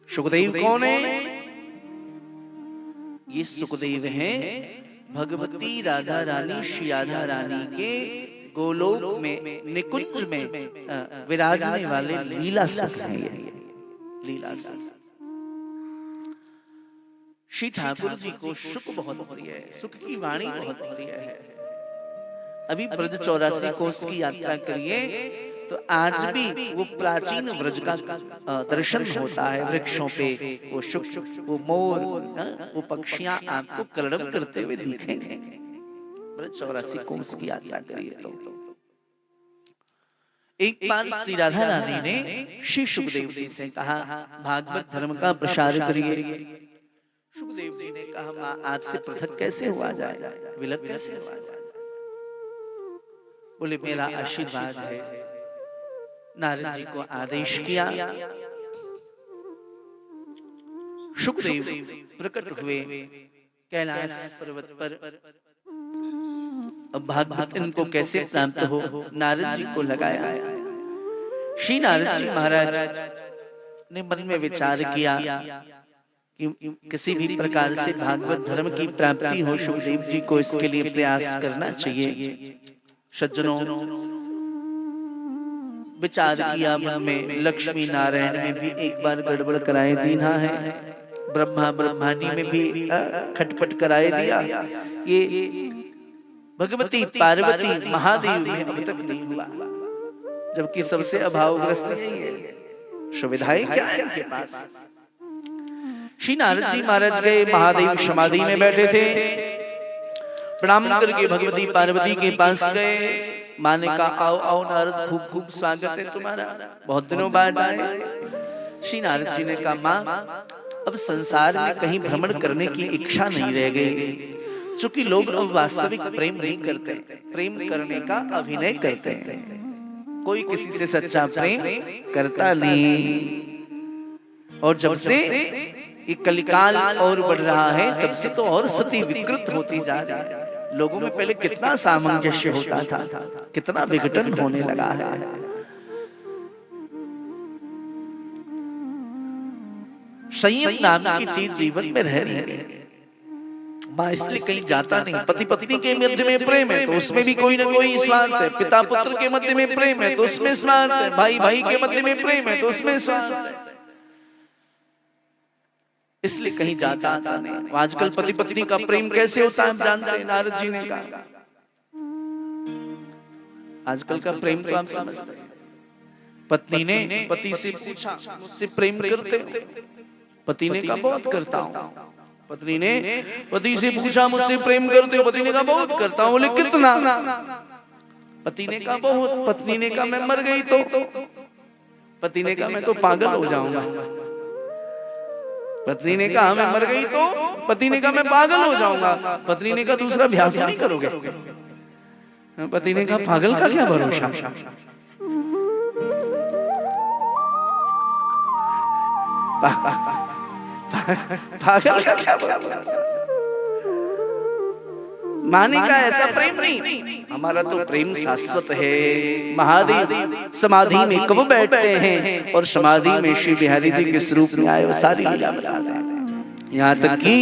सुखदेव कौन है? ये सुखदेव हैं भगवती राधा रानी श्री राधा रानी के गोलोक में निकुंज में विराजने वाले लीला सुख हैं। ये लीला सुख श्री ठाकुर जी को सुख बहुत प्रिय है, सुख की वाणी बहुत प्रिय है। अभी ब्रज 84 कोस की यात्रा करिए तो आज भी वो प्राचीन ब्रज का दर्शन होता है। वृक्षों पे वो सुख, वो मोर, वो पक्षियां आपको कलरव करते हुए दिखेंगे। ब्रज 84 कोस की यात्रा करिए तो एक बार श्री राधा रानी ने श्री सुखदेव जी से कहा भागवत धर्म का प्रसार करिए। सुखदेव जी ने कहा मां आपसे पृथक कैसे हुआ जाए, विलग कैसे हुआ जाए? बोले मेरा आशीर्वाद है। नारद जी को आदेश किया। सुखदेव प्रकट हुए कैलाश पर्वत पर। अब भागवत इनको कैसे प्राप्त हो, नारद जी को लगाया। श्री नारद जी महाराज ने मन में विचार किया कि किसी भी प्रकार से भागवत धर्म की प्राप्ति हो, सुखदेव जी को इसके लिए प्रयास करना चाहिए। सज्जनों विचार किया मन में। लक्ष्मी नारायण में भी एक बार गड़बड़ कराए दीना है, ब्रह्मा ब्रह्मानी में भी खटपट कराए दिया। ये भगवती पार्वती महादेव में अब तक नहीं हुआ, जबकि सबसे अभावग्रस्त नहीं है। सुविधाएं क्या है इनके पास? श्री नारद जी महाराज गए, महादेव समाधि में बैठे थे। प्रणाम करके भगवती पार्वती के पास गए। माँ ने कहा आओ आओ नारद, खूब खूब स्वागत है तुम्हारा, बहुत दिनों बाद आए। श्री नारद जी ने कहा माँ अब संसार में कहीं भ्रमण करने की इच्छा नहीं रह गई, चूंकि लोग अब वास्तविक प्रेम नहीं करते, प्रेम करने का अभिनय करते हैं। कोई किसी से सच्चा प्रेम करता नहीं। और जब से ये कलिकाल और बढ़ रहा है तब से तो और स्थिति विकृत होती जा रही है। लोगों में पहले कितना सामंजस्य होता था, कितना विघटन होने लगा है। संयम नाम की चीज जीवन में रह रही है। माँ इसलिए कहीं जाता नहीं। पति पत्नी के मध्य में प्रेम है तो उसमें भी कोई ना कोई स्वार्थ है। पिता पुत्र के मध्य में प्रेम है तो उसमें स्वार्थ है। भाई भाई के मध्य में प्रेम है तो उसमें स्वार्थ है। इसलिए कहीं जाता आता नहीं। आजकल पति पत्नी का प्रेम कैसे होता है हम जानते हैं। नारद जी ने कहा आजकल का प्रेम तो आप समझते हैं। पत्नी ने पति से पूछा मुझसे प्रेम करते हो? पति ने कहा बहुत करता हूं। पत्नी ने पति से पूछा मुझसे प्रेम करते हो? पति ने कहा बहुत करता हूं। बोले कितना? पति ने कहा बहुत। पत्नी ने कहा मैं मर गई तो? पति ने कहा मैं तो पागल हो जाऊंगा। पत्नी ने कहा मैं मर गई तो? पति ने कहा मैं पागल हो जाऊंगा। पत्नी ने कहा दूसरा ब्याह क्यों नहीं करोगे? पति ने कहा पागल का क्या भरोसा। पागल का क्या भरोसा। माने का ऐसा प्रेम नहीं, हमारा तो प्रेम शाश्वत है। महादेव समाधि में कब बैठते हैं और समाधि में श्री बिहारी जी के स्वरूप में आए वो सारी लीला बताते हैं। यहाँ तक कि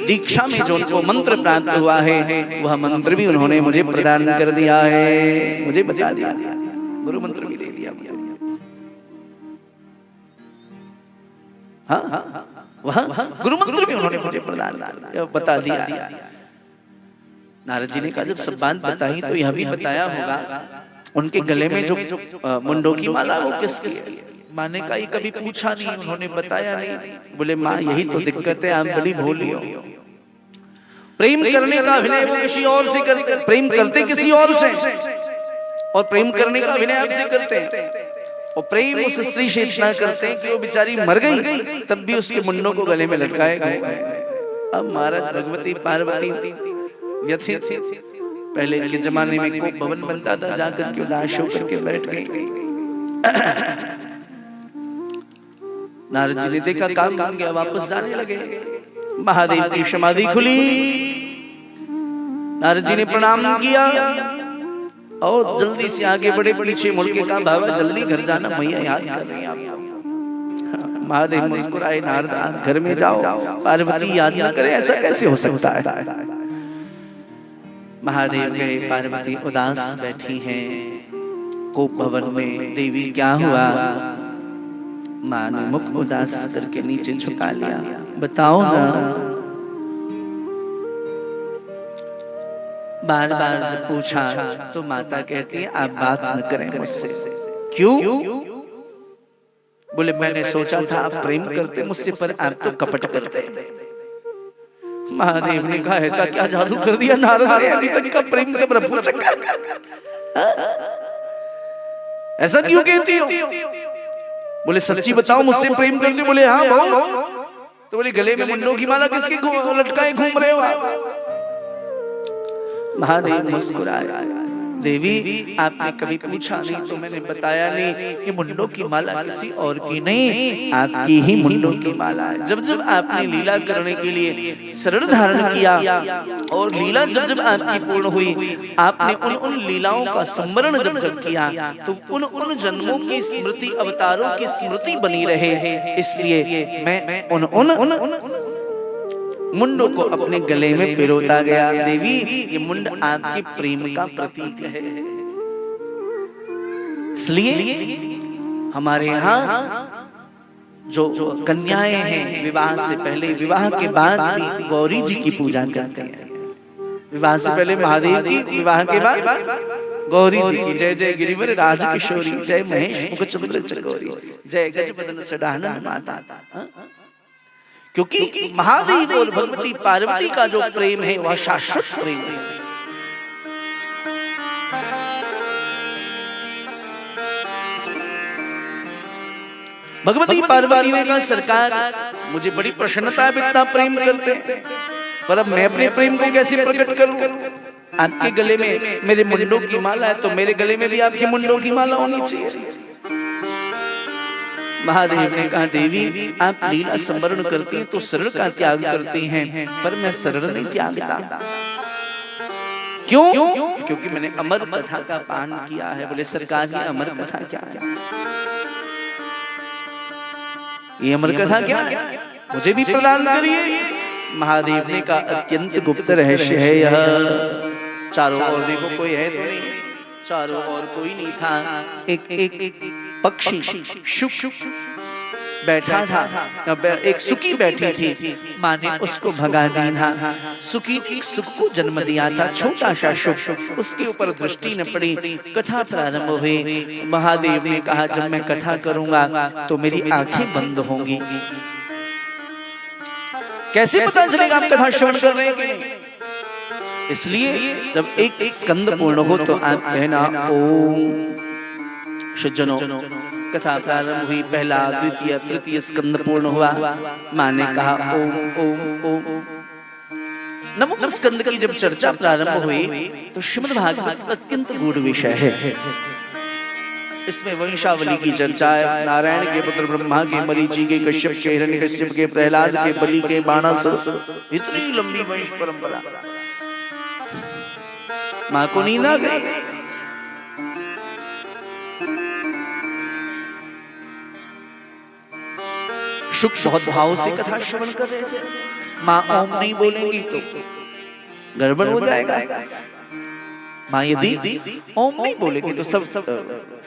दीक्षा में जो उनको मंत्र प्राप्त हुआ है वह मंत्र भी उन्होंने मुझे प्रदान कर दिया है, मुझे बता दिया। गुरु मंत्र भी दे दिया मुझे। हाँ वह गुरु मंत्र भी उन्होंने मुझे प्रदान बता दिया। नारद जी ने कहा जब सब बात बताई तो यह भी बताया होगा उनके गले में जो मुंडों की माला वो किसकी है? माँ ने कहा ये कभी पूछा नहीं, उन्होंने बताया नहीं। बोले माँ यही तो दिक्कत है, आप बड़ी भोली हो। प्रेम करने का अभिनय वो किसी और से करते, प्रेम करते किसी और से और प्रेम करने का अभिनय आपसे करते हैं। और प्रेम उस स्त्री से इतना करते हैं कि वो बेचारी मर गई तब भी उसके मुंडों को गले में लटकाए गए। अब महाराज भगवती पार्वती यथेथ पहले के जमाने में कोप भवन बनता था, जाकर के उदास होकर के बैठ गई। नारद जी ने देखा काम काम गया, वापस जाने लगे। महादेव की समाधि खुली। नारद जी ने प्रणाम किया और जल्दी से आगे बढ़े। पीछे मुड़ के कहा बाबा जल्दी घर जाना, मैया याद कर रही हैं आपको। महादेव मुस्कुराए, नारद घर में जाओ, पार्वती याद न करे, ऐसा कैसे हो सकता है। महादेव गए, पार्वती उदास बैठी हैं कोप भवन में। देवी क्या हुआ? मां ने मुख उदास करके नीचे झुका लिया। बताओ ना। बार बार जब पूछा तो माता कहती है आप बात न करें मुझसे। क्यों? बोले मैंने सोचा था आप प्रेम करते मुझसे, पर आप तो कपट करते। महादेव ने कहा ऐसा क्या जादू कर दिया नारद ने, अभी तक का प्रेम से प्रभु चक्कर, ऐसा क्यों कहती हो? बोले सच्ची बताओ मुझसे प्रेम करते? बोले हाँ बहुत। तो बोले गले में मुंडों की माला किसकी लटकाए घूम रहे हो आप? महादेव मुस्कुराए। देवी आपने कभी पूछा नहीं तो मैंने बताया नहीं, ये मुंडों की माला किसी और की नहीं, आपकी ही मुंडों की माला है। जब जब आपने लीला करने के लिए शरण धारण किया और लीला जब जब आपकी पूर्ण हुई, आपने उन उन लीलाओं का स्मरण जब जब किया तो उन उन जन्मों की स्मृति, अवतारों की स्मृति बनी रहे। इसलिए मैं उन उन मुंडों को अपने गले में पिरोता गया। देवी ये मुंड आपके प्रेम का प्रतीक है। इसलिए हमारे यहाँ जो कन्याएं हैं विवाह से पहले, विवाह के बाद भी गौरी जी की पूजा करते हैं। विवाह से पहले महादेव की, विवाह के बाद गौरी जी की। जय जय गिरिवर राज किशोरी, जय महेश मुख चंद्र चकोरी, जय गजबदन सडानन माता। क्योंकि महादेव और भगवती पार्वती का जो प्रेम है वह शाश्वत प्रेम है। भगवती पार्वती ने कहा सरकार मुझे बड़ी प्रसन्नता है, इतना प्रेम करते, पर अब मैं अपने प्रेम को कैसे प्रकट करूं? आपके गले में मेरे मुंडों की माला है तो मेरे गले में भी आपके मुंडों की माला होनी चाहिए। महादेव ने कहा देवी आप लीला स्मरण करती हैं तो शरण का त्याग करती हैं, पर मैं शरण नहीं त्यागता। क्यों? क्योंकि मैंने अमर कथा का पान किया है। बोले सरकार ये अमर कथा क्या है? ये अमर कथा क्या है? मुझे भी प्रदान करिए। महादेव ने कहा अत्यंत गुप्त रहस्य है यह। चारों ओर देखो कोई है तो नहीं, चारों ओर कोई नहीं था। एक पक्षी शुक बैठा था, एक सुकी बैठी थी। माँ ने उसको भगा दिया। सुकी एक सुख को जन्म दिया था, छोटा सा शुक। उसके ऊपर दृष्टि न पड़ी, कथा प्रारंभ हुई। महादेव ने कहा जब मैं कथा करूंगा तो मेरी आंखें बंद होंगी। कैसे पता चलेगा आप कथा श्रवण कर रहे हैं कि नहीं? इसलिए जब एक स्कंद पूर्ण हो तो आप कहना ओम। सज्जनों कथा प्रारंभ हुई, पहला द्वितीय तृतीय स्कंद पूर्ण हुआ। माँ ने कहा ओम ओम ओम। नवम स्कंद की जब चर्चा प्रारंभ हुई तो श्रीमद् भागवत अत्यंत गूढ़ विषय है। इसमें वंशावली की चर्चा है। नारायण के पुत्र ब्रह्मा के, मरीचि के, कश्यप के, हिरण्यकश्यप के, प्रहलाद के, बलि के, बाणासुर, इतनी लंबी वंश परंपरा। माँ को नींद आ गई। शुक बहुत भाव से कथा श्रवण कर रहे थे। माँ ओम नहीं बोलेंगी तो गड़बड़ हो जाएगा। माँ यदि ओम नहीं बोलेंगी तो सब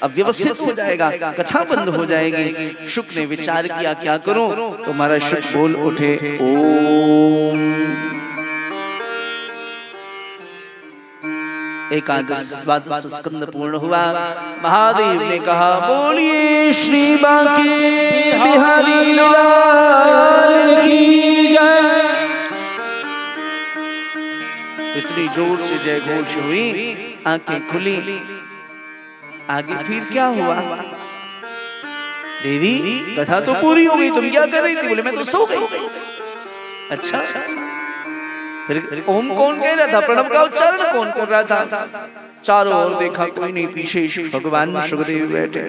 अव्यवस्थित हो जाएगा, कथा बंद हो जाएगी। शुक ने विचार किया क्या करूं, तो हमारा शुक बोल उठे ओम। एकादश द्वादश स्कंद पूर्ण हुआ। महादेव ने कहा बोलिए श्री बांके बिहारी लाल की जय। इतनी जोर से जय घोष हुई, आंखें खुली। आगे फिर क्या हुआ? देवी कथा तो पूरी हो गई, तुम क्या कर रही थी? बोले मैं तो सो गई। अच्छा, फिर ओम कौन कह रहा था? प्रणव का उच्चारण कौन कर रहा था? चारों ओर देखा कोई नहीं, पीछे भगवान सुखदेव बैठे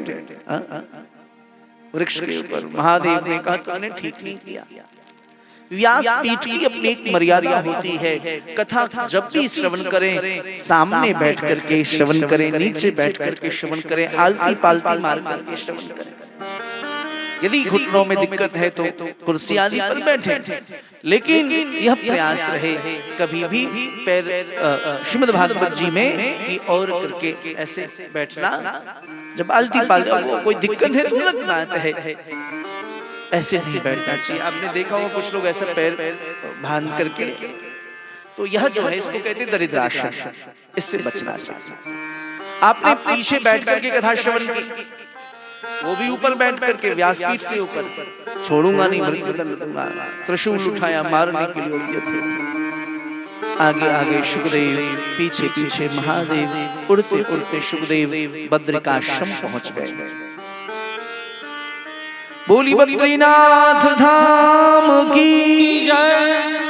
वृक्ष के ऊपर। महादेव ने कहा तुमने ठीक नहीं किया। व्यास पीठ की अपनी एक मर्यादा होती है। कथा जब भी श्रवण करें सामने बैठ करके श्रवण करें, नीचे बैठ करके श्रवण करें, आलती पालती मार करके श्रवण करें। यदि घुटनों में दिक्कत है तो कुर्सी आदि पर बैठे, लेकिन यह प्रयास रहे कभी भी पैर श्रीमद् भागवत जी में कि और करके ऐसे बैठना, जब आलती पालती कोई दिक्कत है तो लगना है, ऐसे नहीं बैठना चाहिए। आपने देखा हो कुछ लोग ऐसा पैर बांध करके, तो यह जो है इसको कहते हैं दरिद्राश्रम, इससे बचना चाहिए। आपने पीछे बैठ करके कथा श्रवण की, वो भी ऊपर बैठ करके व्यासपीठ से ऊपर, छोड़ूंगा नहीं मृत्युदंड दूंगा, त्रिशूल उठाया मारने के लिए उद्यत थे। आगे आगे सुखदेव, पीछे पीछे महादेव, उड़ते उड़ते सुखदेव बद्रिकाश्रम पहुंच गए। बोली बद्रीनाथ धाम की जय।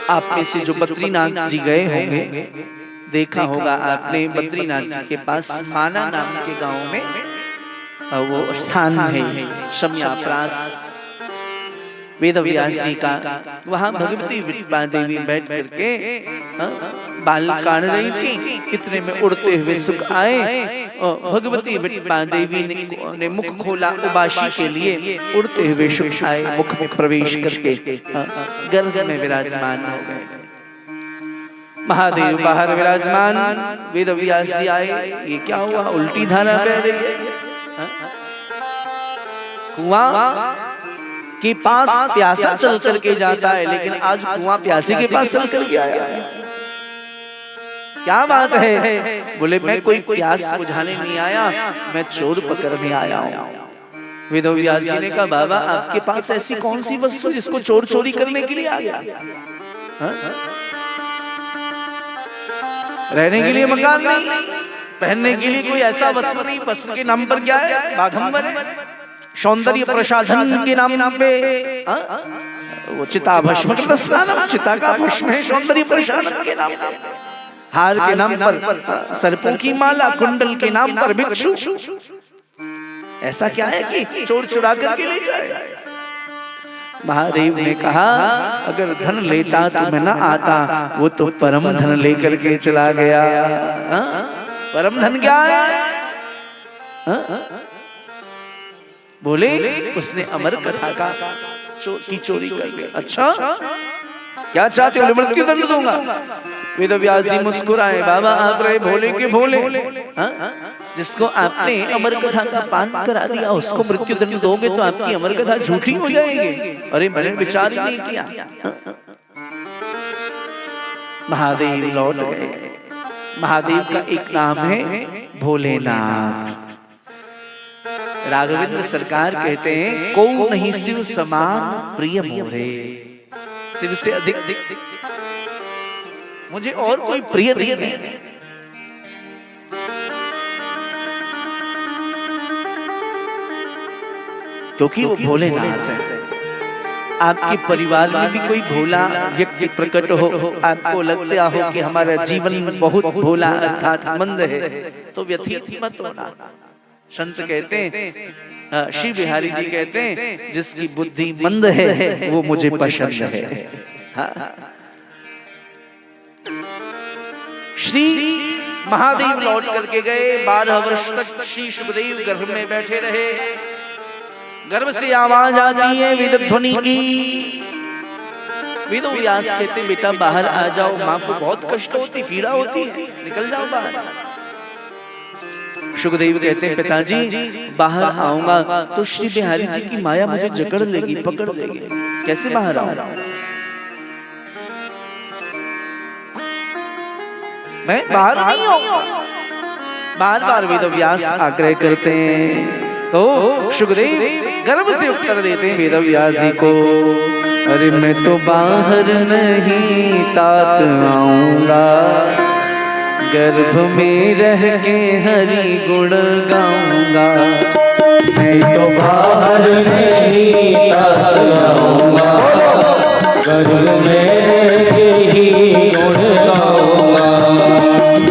आप में से जो बद्रीनाथ जी गए होंगे, देखा होगा आपने बद्रीनाथ जी के पास माना नाम के गांव में वो स्थान है शम्याप्रास, वेदव्यास जी का। वहां भगवती विठ्ठला देवी बैठ करके बाल काट रही थी, इतने में उड़ते हुए सुख आए और भगवती विठ्ठला देवी ने मुख खोला उबाशी के लिए, उड़ते हुए सुख आए, मुख में प्रवेश करके गर्भ में विराजमान हो गए। महादेव बाहर विराजमान, वेदव्यास जी आए, ये क्या हुआ, उल्टी धारा बह रही है। कुआं के पास प्यासा चल करके जाता है, लेकिन आज कुआं प्यासे के पास चल करके आया। क्या बात है? बोले मैं कोई प्यास बुझाने नहीं आया, मैं चोर पकड़ने आया हूँ। वेदव्यास जी ने कहा बाबा आपके पास ऐसी कौन सी वस्तु जिसको चोर चोरी करने के लिए आ गया? रहने के लिए मकान नहीं, पहनने के लिए कोई ऐसा वस्त्र नहीं, वस्त्र के नाम पर क्या है? बाघंबर है। सौंदर्य प्रसाधन के नाम पे वो चिता भस्म कृत स्नानम, चिता का भस्म है सौंदर्य प्रसाधन के नाम पे। हार के नाम पर सर्पों की माला, कुंडल के नाम पर भिक्षु। ऐसा क्या है कि चोर चुरा करके ले जाए? महादेव ने कहा अगर धन लेता तो मैं न आता, वो तो परम धन लेकर के चला गया। परम धन क्या है? बोले उसने अमर कथा का की चोरी कर ली। अच्छा क्या चाहते हो? मृत्यु दंड दूंगा। वेदव्यास जी मुस्कुराए, बाबा आप रहे भोले के भोले, जिसको आपने अमर कथा का पान करा दिया उसको मृत्यु दंड दोगे तो आपकी अमर कथा झूठी हो जाएगी। अरे मैंने विचार ही नहीं किया। महादेव लौट गए। महादेव का एक नाम है भोलेनाथ। राघवेंद्र सरकार कहते हैं को नहीं शिव समान प्रिय मोरे, शिव से अधिक मुझे और कोई प्रिय नहीं है। क्योंकि वो भोलेनाथ है। आपके परिवार में भी कोई भोला व्यक्ति प्रकट हो, आपको लगता हो कि हमारा जीवन बहुत भोला अर्थात मंद है, तो व्यथित मत होना। संत कहते हैं, श्री बिहारी जी कहते हैं जिसकी बुद्धि मंद है वो मुझे पसंद है। श्री महादेव लौट करके गए। 12 वर्ष तक श्री सुखदेव गर्भ में बैठे रहे। गर्भ से आवाज आती है वेद ध्वनि की। वेदव्यास कहते बेटा बाहर आ जाओ, माँ को बहुत कष्ट होती, पीड़ा होती है, निकल जाओ बाहर। सुखदेव कहते हैं पिताजी बाहर आऊंगा तो श्री बिहारी जी की माया मुझे जकड़ लेगी, पकड़ लेगी, कैसे बाहर आऊं? मैं बाहर नहीं हूं। बार बार वेदव्यास आग्रह करते हैं तो सुखदेव गर्व से उत्तर देते हैं वेदव्यास जी को, अरे मैं तो बाहर नहीं तात आऊंगा, गर्भ में रह के हरि गुण गाऊंगा। मैं तो बाहर नहीं तात आऊंगा, गर्भ में रह के ही गुण गाऊंगा।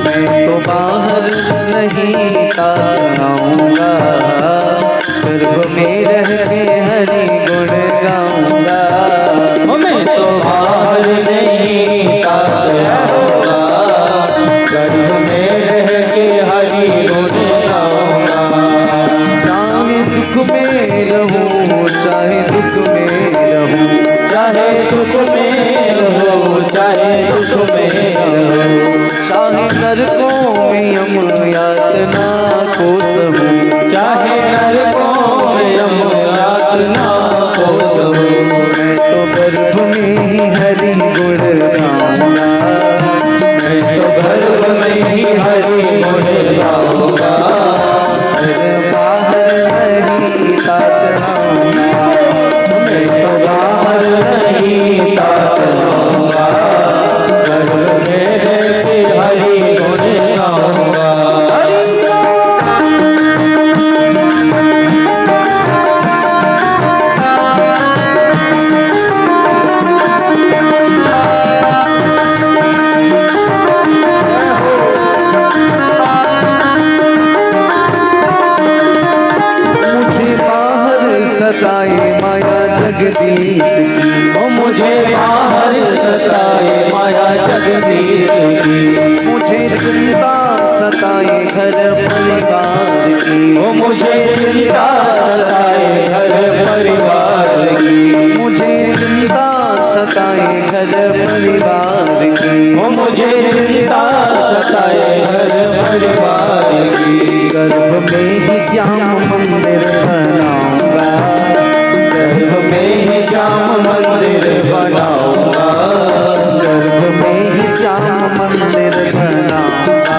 मैं तो बाहर नहीं तात आऊंगा, गर्भ में रह के हरि गुण गाऊंगा। मैं तो बाहर नहीं तात आऊंगा, गर्भ में रह के हरि गुण गाऊंगा। जाने सुख में रहूं चाहे दुख में रहूं, चाहे सुख में रहो, चाहे दुख में रहो, चाहे नरकों में यम यातना को सहूं, चाहे नरकों में यम यातना को सहूं, मैं तो गर्भ में ही हरि गुण गाऊंगा, मैं तो गर्भ में ही हरि गुण गाऊंगा, बाहर नहीं तात आऊंगा, मैं तो बाहर नहीं तात आऊंगा, गर्भ में रह के हरि गुण गाऊंगा। सताए माया जगदीश की, ओ मुझे बाहर सताए माया जगदीश की, मुझे चिंता सताए घर परिवार की, ओ मुझे चिंता सताए घर परिवार की, मुझे चिंता सताए घर परिवार की, ओ मुझे चिंता सताए घर परिवार की, गर्भ में ही श्याम मंदिर बनाऊंगा, गर्भ में ही श्याम मंदिर बनाऊंगा, गर्भ में ही श्याम मंदिर बनाऊंगा,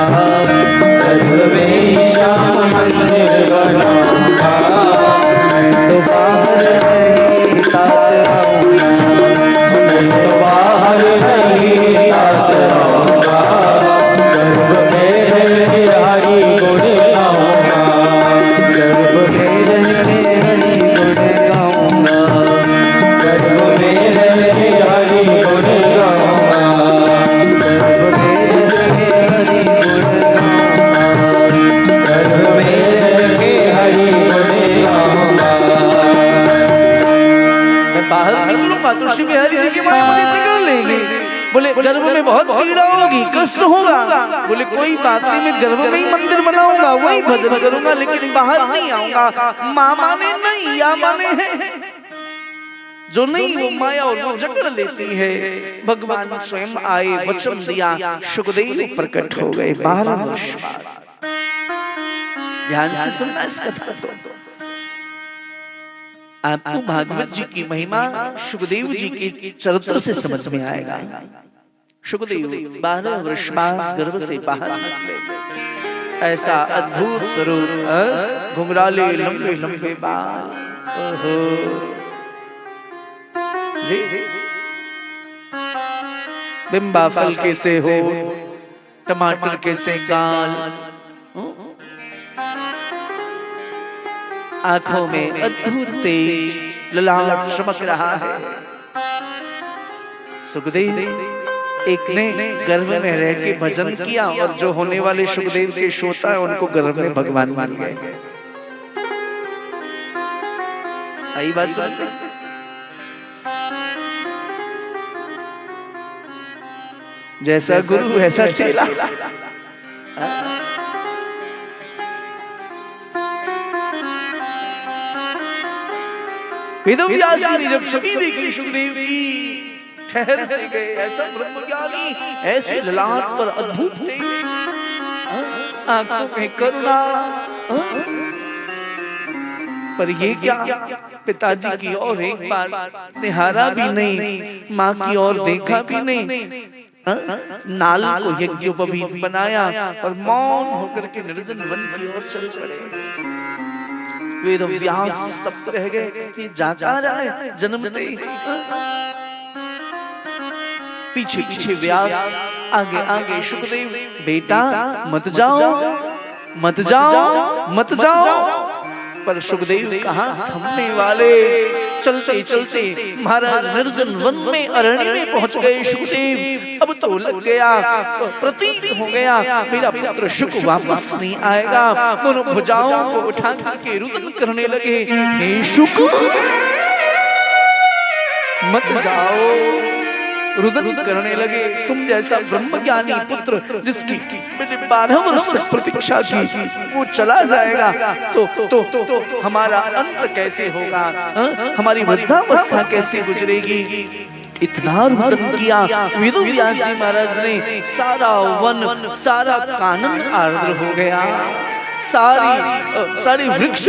गर्भ में ही श्याम मंदिर बनाऊंगा, मैं तो बाहर नहीं तात आऊंगा, मैं तो बाहर नहीं तात आऊंगा, गर्भ में रह के हरि गुण गाऊंगा, गर्भ में रह के हरि गुण गाऊंगा, गर्भ में रह के हरि गुण गाऊंगा, गर्भ में रह के हरि गुण गाऊंगा, गर्भ में रह के हरि गुण गाऊंगा। मैं बाहर निकलूंगा तो श्री बिहारी जी की माया मुझे पकड़ लेंगे। बोले गर्भ में बहुत पीड़ा होगी, कष्ट होगा। बोले कोई बात नहीं, मैं गर्भ में ही मंदिर बनाऊंगा, वही भजन करूंगा, लेकिन बाहर नहीं आऊंगा। माँ माने नहीं, या माने है जो नहीं, वो माया और वो जकड़ लेती है। भगवान स्वयं आए, वचन दिया, सुखदेव प्रकट हो गए 12 वर्ष बाद। ध्यान से सुनना इस कथा को। आपको भागवत जी की महिमा सुखदेव जी के चरित्र से समझ में आएगा। सुखदेव 12 वर्ष बाद गर्भ से बाहर निकले। ऐसा अद्भुत स्वरूप, घुंघराले लंबे लंबे बाल, ओहो जी, बिंबा फल कैसे हो, टमाटर कैसे गाल, आंखों में अद्भुत तेज, ललाट चमक रहा है। सुखदेव एक ने गर्भ में रह के भजन किया, और जो होने वाले सुखदेव के श्रोता है उनको गर्भ में भगवान मान गए। आई बात समझ? जैसा गुरु वैसा चेला। वेदव्यास ने जब छवि देखी सुखदेव की, ठहर से गए। ऐसा ब्रह्मज्ञानी, ऐसे ललाट पर अद्भुत तेज, आंखों में करुणा, पर ये क्या, पिताजी की ओर एक बार निहारा भी नहीं, माँ की ओर देखा भी नहीं, नाल को यज्ञोपवीत बनाया और मौन होकर के निर्जन वन की ओर चल पड़े। वेदव्यास स्तब्ध रह गए, ये जागा रहा है जन्मते ही। पीछे पीछे व्यास, आगे आगे सुखदेव। बेटा मत जाओ, मत जाओ, मत जाओ। पर सुखदेव कहाँ थमने वाले। चलते चलते महाराज निर्जन वन में, अरण्य में पहुंच गए। सुखदेव अब तो लग गया, प्रतीत हो गया मेरा पुत्र शुक वापस नहीं आएगा। दोनों भुजाओं को उठा के रुदन करने लगे, हे शुक मत जाओ, रुदन करने लगे, तुम जैसा ब्रह्मज्ञानी पुत्र जिसकी मैंने 12 वर्ष तक प्रतीक्षा की, वो चला जाएगा तो हमारा अंत कैसे होगा, हमारी वृद्धावस्था कैसे गुजरेगी। इतना रुदन किया वेदव्यास जी महाराज ने, सारा वन सारा कानन आर्द्र हो गया, सारी वृक्ष